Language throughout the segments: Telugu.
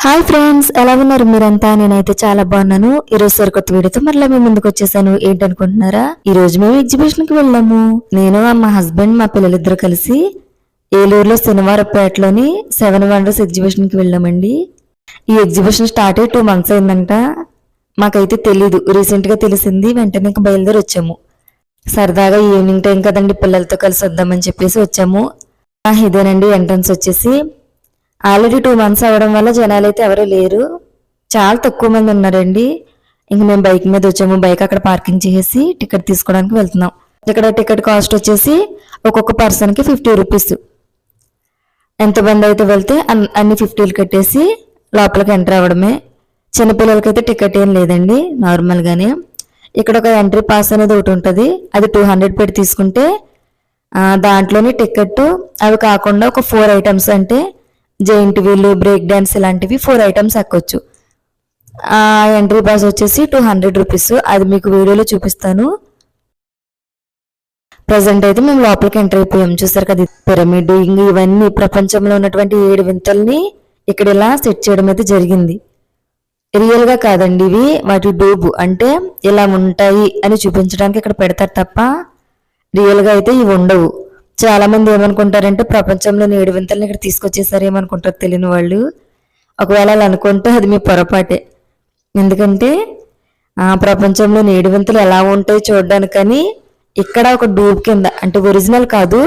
హాయ్ ఫ్రెండ్స్, ఎలా ఉన్నారు మీరంతా? నేనైతే చాలా బాగున్నాను. ఈ రోజు సరికొత్త వీడియోతో మరలా మీ ముందుకు వచ్చేసాను. ఏంటనుకుంటున్నారా, ఈ రోజు మేము ఎగ్జిబిషన్ కి వెళ్ళాము. నేను మా హస్బెండ్ మా పిల్లలిద్దరు కలిసి ఏలూరులో శనివారపేటలోని 7 వండర్స్ ఎగ్జిబిషన్ కి వెళ్ళామండి. ఈ ఎగ్జిబిషన్ స్టార్ట్ అయ్యి 2 months అయిందంట. మాకైతే తెలీదు, రీసెంట్ గా తెలిసింది. వెంటనే బయలుదేరి వచ్చాము. సరదాగా ఈవినింగ్ టైం కదండి, పిల్లలతో కలిసి వద్దామని చెప్పేసి వచ్చాము. ఇదేనండి ఎంట్రన్స్ వచ్చేసి. ఆల్రెడీ 2 months అవడం వల్ల జనాలు అయితే ఎవరు లేరు, చాలా తక్కువ మంది ఉన్నారండి. ఇంక మేము బైక్ మీద వచ్చాము. బైక్ అక్కడ పార్కింగ్ చేసి టికెట్ తీసుకోవడానికి వెళ్తున్నాం. ఇక్కడ టికెట్ కాస్ట్ వచ్చేసి ఒక్కొక్క పర్సన్కి 50 రూపీస్. ఎంతమంది అయితే వెళ్తే అన్ని 50 కట్టేసి లోపలికి ఎంటర్ అవ్వడమే. చిన్నపిల్లలకైతే టికెట్ ఏం లేదండి, నార్మల్గానే. ఇక్కడ ఒక ఎంట్రీ పాస్ అనేది ఒకటి ఉంటుంది, అది 200 పెట్టి తీసుకుంటే దాంట్లోని టికెట్ అవి కాకుండా ఒక 4 items అంటే జైంట్ వీల్, బ్రేక్ డాన్స్ ఇలాంటివి 4 items ఎక్కొచ్చు. ఆ ఎంట్రీ పాస్ వచ్చేసి 200 రూపీస్. అది మీకు వీడియోలో చూపిస్తాను. ప్రజెంట్ అయితే మేము లోపలికి ఎంటర్ అయిపోయాం. చూసారు కదా, పిరమిడ్ ఇవన్నీ ప్రపంచంలో ఉన్నటువంటి 7 వింతల్ని ఇక్కడ ఇలా సెట్ చేయడం అయితే జరిగింది. రియల్ గా కాదండి, ఇవి వాటి డూబు, అంటే ఇలా ఉంటాయి అని చూపించడానికి ఇక్కడ పెడతారు తప్ప రియల్ గా అయితే ఇవి ఉండవు. చాలా మంది ఏమనుకుంటారంటే ప్రపంచంలోని 7 వింతల్ని ఇక్కడ తీసుకొచ్చేసారు ఏమనుకుంటారు తెలియని వాళ్ళు. ఒకవేళ అలా అనుకుంటే అది మీ పొరపాటే. ఎందుకంటే ప్రపంచంలోని 7 వింతలు ఎలా ఉంటాయి చూడడానికని ఇక్కడ ఒక డూబ్ కింద, అంటే ఒరిజినల్ కాదు,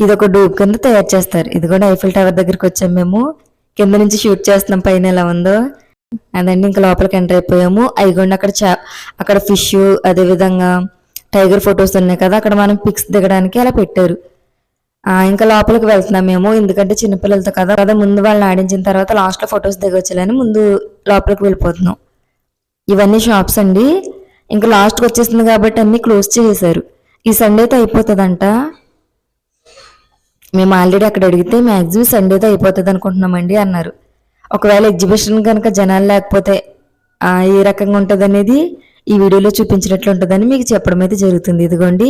ఇది ఒక డూబ్ కింద తయారు చేస్తారు. ఇది కూడా ఐఫిల్ టవర్ దగ్గరికి వచ్చాము మేము. కింద నుంచి షూట్ చేస్తున్నాం పైన ఎలా ఉందో. అదండి, ఇంకా లోపలికి ఎంటర్ అయిపోయాము. అయిగోండి అక్కడ ఫిష్, అదేవిధంగా టైగర్ ఫొటోస్ ఉన్నాయి కదా, అక్కడ మనం పిక్స్ దిగడానికి అలా పెట్టారు. ఇంకా లోపలికి వెళ్తున్నాం మేము, ఎందుకంటే చిన్నపిల్లలతో కదా ముందు వాళ్ళని ఆడించిన తర్వాత లాస్ట్లో ఫొటోస్ దిగొచ్చాలని ముందు లోపలికి వెళ్ళిపోతున్నాం. ఇవన్నీ షాప్స్ అండి. ఇంకా లాస్ట్కి వచ్చేస్తుంది కాబట్టి అన్ని క్లోజ్ చేసేసారు. ఈ సండే అయితే అయిపోతుందంట. మేము ఆల్రెడీ అక్కడ అడిగితే మ్యాక్సిమం సండేతో అయిపోతుంది అనుకుంటున్నామండి అన్నారు. ఒకవేళ ఎగ్జిబిషన్ కనుక జనాలు లేకపోతే ఏ రకంగా ఉంటుంది అనేది ఈ వీడియోలో చూపించినట్లు ఉంటుందని మీకు చెప్పడం అయితే జరుగుతుంది. ఇదిగోండి,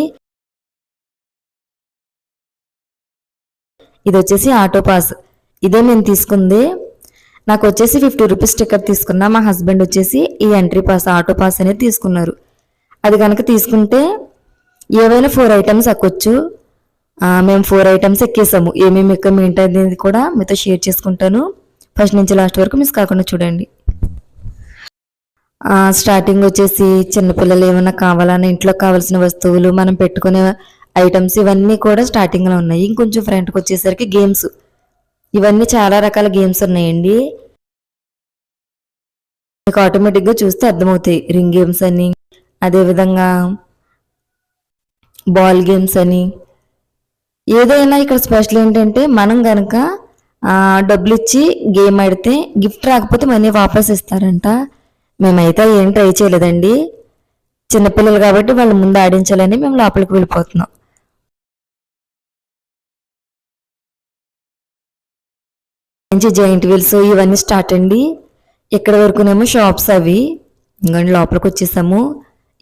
ఇది వచ్చేసి ఆటో పాస్. ఇదే మేము తీసుకుంది. నాకు వచ్చేసి 50 రూపీస్ టికెట్ తీసుకున్నా. మా హస్బెండ్ వచ్చేసి ఈ ఎంట్రీ పాస్, ఆటో పాస్ అనేది తీసుకున్నారు. అది కనుక తీసుకుంటే ఏవైనా 4 items ఎక్కొచ్చు. మేము 4 items ఎక్కేసాము. ఏమేమి ఎక్కాము ఏంటి అనేది కూడా మీతో షేర్ చేసుకుంటాను. ఫస్ట్ నుంచి లాస్ట్ వరకు మిస్ కాకుండా చూడండి. స్టార్టింగ్ వచ్చేసి చిన్నపిల్లలు ఏమైనా కావాలన్నా ఇంట్లో కావాల్సిన వస్తువులు, మనం పెట్టుకునే ఐటమ్స్ ఇవన్నీ కూడా స్టార్టింగ్లో ఉన్నాయి. ఇంకొంచెం ఫ్రంట్కి వచ్చేసరికి గేమ్స్, ఇవన్నీ చాలా రకాల గేమ్స్ ఉన్నాయండి. మీకు ఆటోమేటిక్గా చూస్తే అర్థమవుతాయి. రింగ్ గేమ్స్ అని, అదేవిధంగా బాల్ గేమ్స్ అని. ఏదైనా ఇక్కడ స్పెషల్ ఏంటంటే మనం కనుక డబ్బులు ఇచ్చి గేమ్ ఆడితే గిఫ్ట్ రాకపోతే మనీ వాపస్ ఇస్తారంట. మేమైతే ఏం ట్రై చేయలేదండి, చిన్నపిల్లలు కాబట్టి వాళ్ళ ముందు ఆడించాలని మేము లోపలికి వెళ్ళిపోతున్నాం. మంచి జైంట్ వీల్స్ ఇవన్నీ స్టార్ట్ అండి. ఇక్కడ వరకునేమో షాప్స్ అవి. ఇంకండి లోపలికి వచ్చేసాము.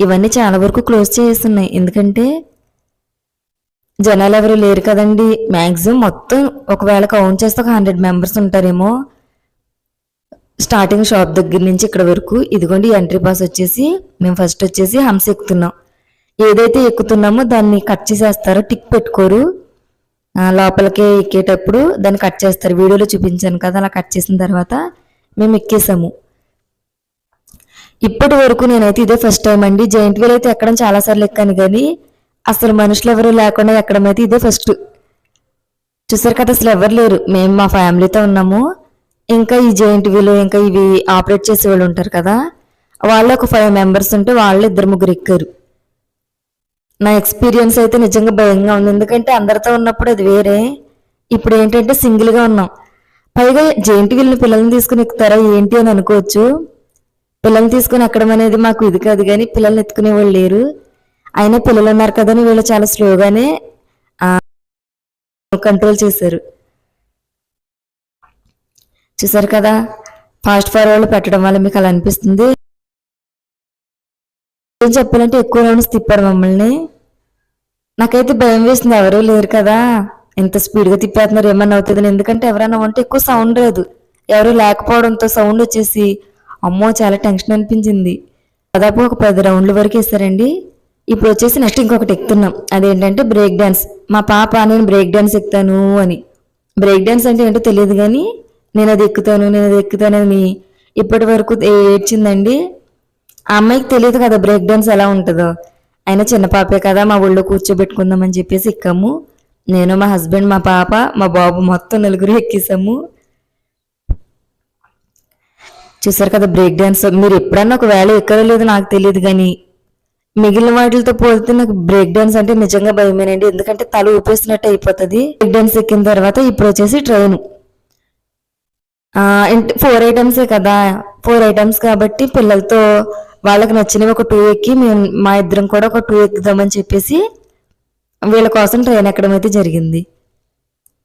ఇవన్నీ చాలా వరకు క్లోజ్ చేస్తున్నాయి, ఎందుకంటే జనాలు ఎవరు లేరు కదండి. మ్యాక్సిమం మొత్తం ఒకవేళ కౌంట్ చేస్తే ఒక 100 members ఉంటారేమో స్టార్టింగ్ షాప్ దగ్గర నుంచి ఇక్కడ వరకు. ఇదిగోండి ఎంట్రీ పాస్ వచ్చేసి మేము ఫస్ట్ వచ్చేసి హంస ఎక్కుతున్నాం. ఏదైతే ఎక్కుతున్నామో దాన్ని కట్ చేసేస్తారు, టిక్ పెట్టుకోరు. లోపలికి ఎక్కేటప్పుడు దాన్ని కట్ చేస్తారు. వీడియోలో చూపించాను కదా, అలా కట్ చేసిన తర్వాత మేము ఎక్కేసాము. ఇప్పటి వరకు నేనైతే ఇదే ఫస్ట్ టైం అండి. జైంట్ వీల్ అయితే ఎక్కడం చాలాసార్లు ఎక్కాను, కానీ అసలు మనుషులు ఎవరు లేకుండా ఎక్కడం అయితే ఇదే ఫస్ట్. చూసారు కదా, అసలు ఎవరు లేరు. మేము మా ఫ్యామిలీతో ఉన్నాము. ఇంకా ఈ జైంట్ వీల్, ఇంకా ఇవి ఆపరేట్ చేసే వాళ్ళు ఉంటారు కదా, వాళ్ళు ఒక 5 members ఉంటే వాళ్ళు 2-3 ఎక్కారు. నా ఎక్స్పీరియన్స్ అయితే నిజంగా భయంగా ఉంది, ఎందుకంటే అందరితో ఉన్నప్పుడు అది వేరే. ఇప్పుడు ఏంటంటే సింగిల్గా ఉన్నాం. పైగా జైంట్ వీల్ని పిల్లల్ని తీసుకుని ఎక్కుతారా ఏంటి అని అనుకోవచ్చు. పిల్లల్ని తీసుకుని ఎక్కడం అనేది మాకు ఇది కాదు, కానీ పిల్లల్ని ఎత్తుకునే వాళ్ళు లేరు. అయినా పిల్లలు ఉన్నారు కదా అని వీళ్ళు చాలా స్లోగానే కంట్రోల్ చేశారు. చూసారు కదా, ఫాస్ట్ ఫార్వర్డ్ పెట్టడం వల్ల మీకు అలా అనిపిస్తుంది. ఏం చెప్పాలంటే ఎక్కువ రౌండ్స్ తిప్పారు మమ్మల్ని. నాకైతే భయం వేసింది, ఎవరూ లేరు కదా, ఎంత స్పీడ్గా తిప్పేస్తున్నారు ఏమన్నా అవుతుందని. ఎందుకంటే ఎవరైనా ఉంటే ఎక్కువ సౌండ్ రాదు, ఎవరు లేకపోవడంతో సౌండ్ వచ్చేసి అమ్మో చాలా టెన్షన్ అనిపించింది. దాదాపు ఒక 10 రౌండ్ల వరకు వేస్తారండి. ఇప్పుడు వచ్చేసి నెక్స్ట్ ఇంకొకటి ఎక్కుతున్నాం. అదేంటంటే బ్రేక్ డాన్స్. మా పాప నేను బ్రేక్ డాన్స్ ఎక్కుతాను అని. బ్రేక్ డాన్స్ అంటే ఏంటో తెలియదు కానీ నేను అది ఎక్కుతానని ఇప్పటి వరకు ఏడ్చిందండి. ఆ అమ్మాయికి తెలియదు కదా బ్రేక్ డాన్స్ ఎలా ఉంటుందో. అయినా చిన్న పాపే కదా మా ఊళ్ళో కూర్చోబెట్టుకుందామని చెప్పేసి ఎక్కాము. నేను, మా హస్బెండ్, మా పాప, మా బాబు మొత్తం 4 ఎక్కేసాము. చూసారు కదా బ్రేక్ డాన్స్. మీరు ఎప్పుడన్నా ఒకవేళ ఎక్కడో లేదో నాకు తెలియదు కానీ మిగిలిన వాటితో పోలితే నాకు బ్రేక్ డాన్స్ అంటే నిజంగా భయమేనండి. ఎందుకంటే తల ఊపేసినట్టు అయిపోతుంది. బ్రేక్ డాన్స్ ఎక్కిన తర్వాత ఇప్పుడు వచ్చేసి ట్రైన్. 4 ఐటమ్సే కదా, 4 ఐటమ్స్ కాబట్టి పిల్లలతో వాళ్ళకి నచ్చినవి ఒక 2 ఎక్కి మా ఇద్దరం కూడా ఒక 2 ఎక్కుదామని చెప్పేసి వీళ్ళ కోసం ట్రైన్ ఎక్కడం అయితే జరిగింది.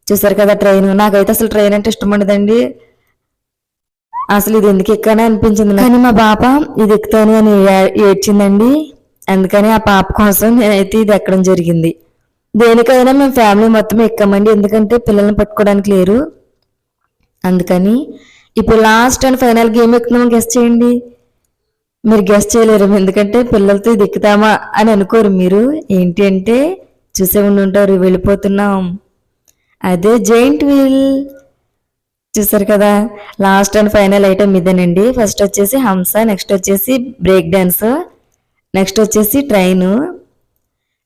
చూసారు కదా ట్రైన్. నాకైతే అసలు ట్రైన్ అంటే ఇష్టం ఉండదండి. అసలు ఇది ఎందుకు ఎక్కానే అనిపించింది. కానీ మా పాప ఇది ఎక్కుతాను అని ఏడ్చిందండి. అందుకని ఆ పాప కోసం నేనైతే ఇది ఎక్కడం జరిగింది. దేనికైనా మేము ఫ్యామిలీ మొత్తం ఎక్కామండి. ఎందుకంటే పిల్లల్ని పట్టుకోవడానికి లేరు. అందుకని ఇప్పుడు లాస్ట్ అండ్ ఫైనల్ గేమ్ ఎక్కుతున్నాం. గెస్ట్ చేయండి. మీరు గెస్ట్ చేయలేరు, ఎందుకంటే పిల్లలతో ఇది ఎక్కుతామా అని అనుకోరు మీరు. ఏంటి అంటే చూసే ఉండుంటారు. వెళ్ళిపోతున్నాం. అదే జైంట్ వీల్. చూసారు కదా లాస్ట్ అండ్ ఫైనల్ ఐటమ్ ఇదేనండి. ఫస్ట్ వచ్చేసి హంస, నెక్స్ట్ వచ్చేసి బ్రేక్ డాన్స్, నెక్స్ట్ వచ్చేసి ట్రైన్,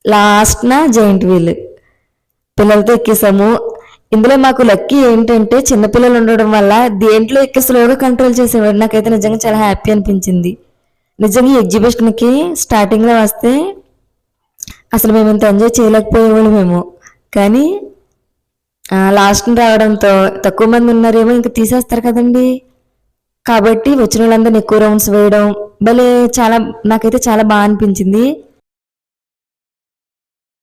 లాస్ట్న జైంట్ వీల్. పిల్లలతో ఎక్కేసాము. ఇందులో మాకు లక్కీ ఏంటంటే చిన్నపిల్లలు ఉండడం వల్ల దేంట్లో ఎక్కి స్లోగా కంట్రోల్ చేసేవాడు. నాకైతే నిజంగా చాలా హ్యాపీ అనిపించింది. నిజంగా ఈ ఎగ్జిబిషన్కి స్టార్టింగ్లో వస్తే అసలు మేము ఇంత ఎంజాయ్ చేయలేకపోయేవాళ్ళు మేము. కానీ లాస్ట్ రావడంతో తక్కువ మంది ఉన్నారేమో ఇంకా తీసేస్తారు కదండి. కాబట్టి వచ్చిన వాళ్ళందరినీ ఎక్కువ రౌండ్స్ వేయడం భలే నాకైతే చాలా బాగా అనిపించింది.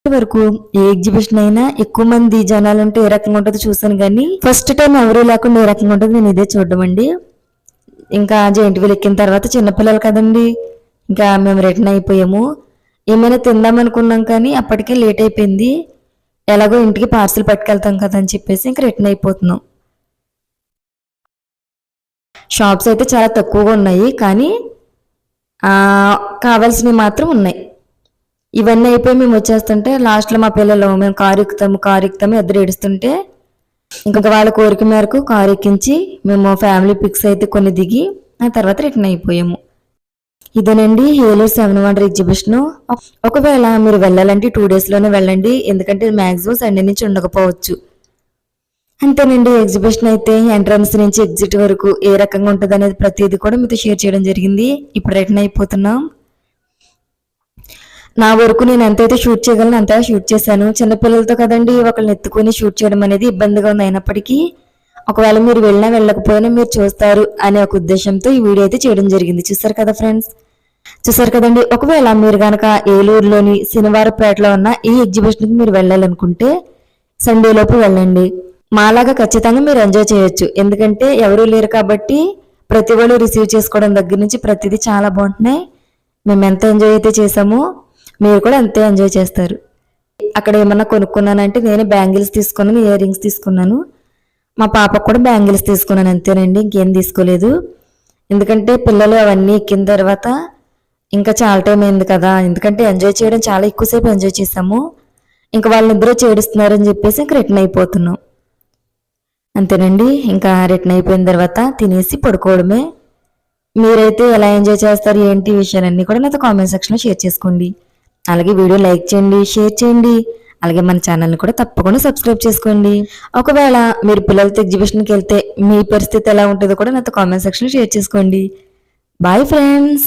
వరకు ఏ ఎగ్జిబిషన్ అయినా ఎక్కువ మంది జనాలు ఉంటే ఏ రకంగా ఉంటుందో చూసాను కానీ ఫస్ట్ టైం ఎవరు లేకుండా ఏ రకంగా ఉంటుంది నేను ఇదే చూడడం అండి. ఇంకా జైంట్ వీల్ ఎక్కిన తర్వాత చిన్నపిల్లలు కదండి, ఇంకా మేము రిటర్న్ అయిపోయాము. ఏమైనా తిందామనుకున్నాం కానీ అప్పటికే లేట్ అయిపోయింది. ఎలాగో ఇంటికి పార్సిల్ పట్టుకెళ్తాం కదా అని చెప్పేసి ఇంకా రిటర్న్ అయిపోతున్నాం. షాప్స్ అయితే చాలా తక్కువగా ఉన్నాయి కానీ కావాల్సినవి మాత్రం ఉన్నాయి. ఇవన్నీ అయిపోయి మేము వచ్చేస్తుంటే లాస్ట్లో మా పిల్లలు మేము కారు ఎక్కుతాము ఇద్దరు ఏడుస్తుంటే ఇంకా వాళ్ళ కోరిక మేరకు కారు ఎక్కించి మేము ఫ్యామిలీ పిక్స్ అయితే కొన్ని దిగి ఆ తర్వాత రిటర్న్ అయిపోయాము. ఇదేనండి హేలో 7 వండర్ ఎగ్జిబిషన్. ఒకవేళ మీరు వెళ్ళాలంటే 2 డేస్లోనే వెళ్ళండి, ఎందుకంటే మ్యాక్సిమం సండే నుంచి ఉండకపోవచ్చు. అంతేనండి ఎగ్జిబిషన్ అయితే ఎంట్రన్స్ నుంచి ఎగ్జిట్ వరకు ఏ రకంగా ఉంటుంది అనేది ప్రతిదీ కూడా మీతో షేర్ చేయడం జరిగింది. ఇప్పుడు రిటర్న్ అయిపోతున్నాం. నా వరకు నేను ఎంతైతే షూట్ చేయగలను అంతగా షూట్ చేశాను. చిన్నపిల్లలతో కదండి ఒకళ్ళని ఎత్తుకొని షూట్ చేయడం అనేది ఇబ్బందిగా ఉంది. అయినప్పటికీ ఒకవేళ మీరు వెళ్ళినా వెళ్ళకపోయినా మీరు చూస్తారు అనే ఒక ఉద్దేశంతో ఈ వీడియో అయితే చేయడం జరిగింది. చూసారు కదా ఫ్రెండ్స్, చూసారు కదండి. ఒకవేళ మీరు కనుక ఏలూరులోని శనివారపేటలో ఉన్న ఈ ఎగ్జిబిషన్కి మీరు వెళ్ళాలనుకుంటే సండే లోపు వెళ్ళండి. మాలాగా ఖచ్చితంగా మీరు ఎంజాయ్ చేయొచ్చు. ఎందుకంటే ఎవరూ లేరు కాబట్టి ప్రతి వాళ్ళు రిసీవ్ చేసుకోవడం దగ్గర నుంచి ప్రతిదీ చాలా బాగుంటున్నాయి. మేము ఎంత ఎంజాయ్ అయితే చేసామో మీరు కూడా అంతే ఎంజాయ్ చేస్తారు. అక్కడ ఏమన్నా కొనుక్కున్నానంటే నేను బ్యాంగిల్స్ తీసుకున్నాను, ఇయర్ రింగ్స్ తీసుకున్నాను. మా పాపకు కూడా బ్యాంగిల్స్ తీసుకున్నాను, అంతేనండి, ఇంకేం తీసుకోలేదు. ఎందుకంటే పిల్లలు అవన్నీ ఎక్కిన తర్వాత ఇంకా చాలా టైం అయింది కదా, ఎందుకంటే ఎంజాయ్ చేయడం చాలా ఎక్కువసేపు ఎంజాయ్ చేసాము. ఇంకా వాళ్ళిద్దరూ చేడుస్తున్నారని చెప్పేసి ఇంకా రిటర్న్ అయిపోతున్నాం. అంతేనండి, ఇంకా రిటర్న్ అయిపోయిన తర్వాత తినేసి పడుకోవడమే. మీరైతే ఎలా ఎంజాయ్ చేస్తారు ఏంటి విషయాలన్నీ కూడా నాతో కామెంట్ సెక్షన్లో షేర్ చేసుకోండి. అలాగే వీడియో లైక్ చేయండి, షేర్ చేయండి. అలాగే మన ఛానల్ని కూడా తప్పకుండా సబ్స్క్రైబ్ చేసుకోండి. ఒకవేళ మీరు పిల్లలతో ఎగ్జిబిషన్కి వెళ్తే మీ పరిస్థితి ఎలా ఉంటుందో కూడా నాతో కామెంట్ సెక్షన్లో షేర్ చేసుకోండి. Bye friends.